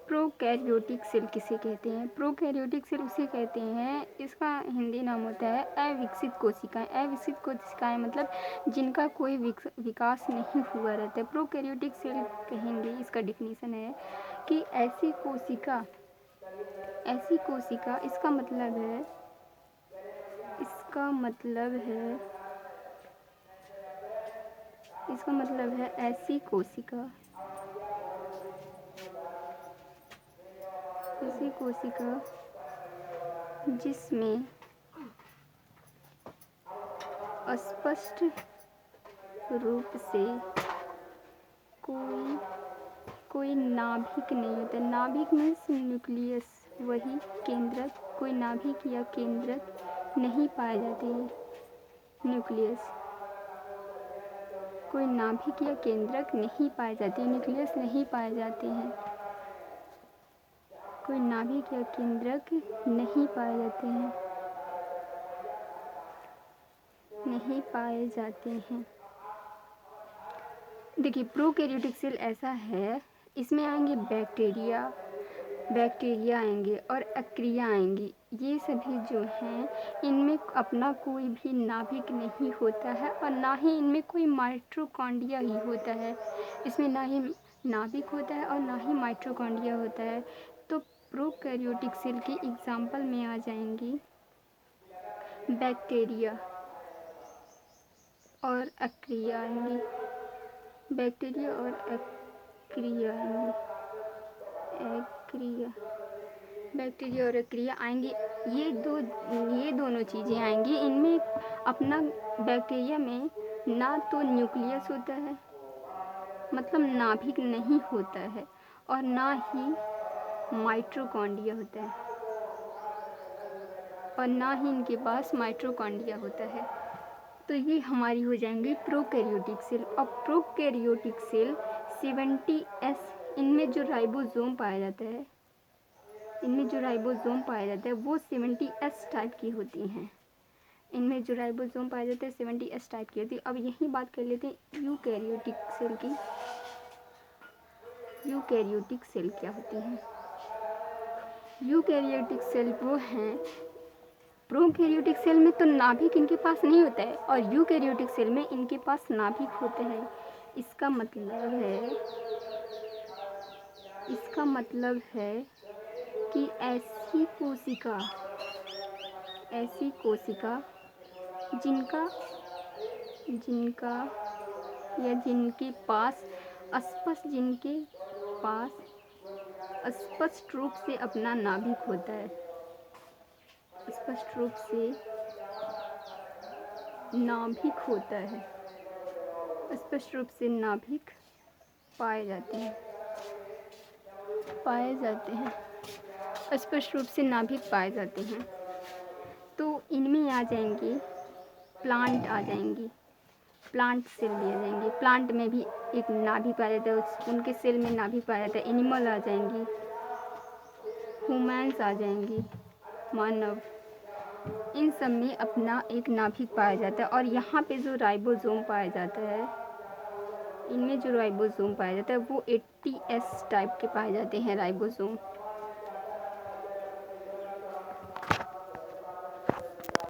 Prokaryotic cell किसे कहते हैं? प्रोकैरियोटिक सेल उसे कहते हैं, इसका हिंदी नाम होता है अविकसित कोशिकाएं। अविकसित कोशिकाएं मतलब जिनका कोई विकास नहीं हुआ रहता है, प्रोकैरियोटिक सेल कहेंगे। इसका डिफिनीशन है कि ऐसी कोशिका इसका मतलब है ऐसी कोशिका जिसमें स्पष्ट रूप से कोई नाभिक नहीं होता। नाभिक मीन्स न्यूक्लियस, वही केंद्रक, कोई नाभिक या केंद्रक नहीं पाए जाते हैं। न्यूक्लियस, कोई नाभिक या केंद्रक नहीं पाए जाते, न्यूक्लियस नहीं पाए जाते हैं। कोई नाभिक या केंद्रक नहीं पाए जाते हैं। देखिए, प्रोकैरियोटिक सेल ऐसा है, इसमें आएंगे बैक्टीरिया आएंगे और आर्किया आएंगी। ये सभी जो हैं, इनमें अपना कोई भी नाभिक नहीं होता है और ना ही इनमें कोई माइटोकॉन्ड्रिया ही होता है। इसमें ना ही नाभिक होता है और ना ही माइटोकॉन्ड्रिया होता है। तो प्रोकैरियोटिक सेल के एग्जाम्पल में आ जाएंगी बैक्टीरिया और आर्किया आएंगी। बैक्टीरिया और आर्किया आएंगी। ये दोनों चीज़ें आएंगी। इनमें अपना बैक्टीरिया में ना तो न्यूक्लियस होता है, मतलब नाभिक नहीं होता है, और ना ही माइटोकॉन्ड्रिया होता है, और ना ही इनके पास माइटोकॉन्ड्रिया होता है। तो ये हमारी हो जाएंगी प्रोकैरियोटिक सेल। और प्रोकैरियोटिक सेल 70S, इनमें जो राइबोसोम पाया जाता है वो 70S टाइप की होती हैं। इनमें जो राइबोसोम पाया जाता है 70S टाइप की होती है। अब यही बात कर लेते हैं यूकैरियोटिक सेल की। यूकैरियोटिक सेल क्या होती हैं? यूकैरियोटिक सेल वो हैं, प्रोकैरियोटिक सेल में तो नाभिक इनके पास नहीं होता है और यूकैरियोटिक सेल में इनके पास नाभिक होते हैं। इसका मतलब है कि ऐसी कोशिका जिनका या जिनके पास स्पष्ट रूप से अपना नाभिक होता है, स्पष्ट रूप से नाभिक पाए जाते हैं, स्पष्ट रूप से नाभिक पाए जाते हैं। तो इनमें आ जाएंगे प्लांट सेल भी आ जाएंगे। प्लांट में भी एक नाभिक पाया जाता है, उनके सेल में नाभिक पाया जाता है। एनिमल आ जाएंगी, ह्यूमन्स आ जाएंगी, मानव, इन सब में अपना एक नाभिक पाया जाता है। और यहाँ पे जो राइबोसोम पाया जाता है, इनमें जो राइबोसोम पाया जाता है वो 80S टाइप के पाए जाते हैं राइबोसोम।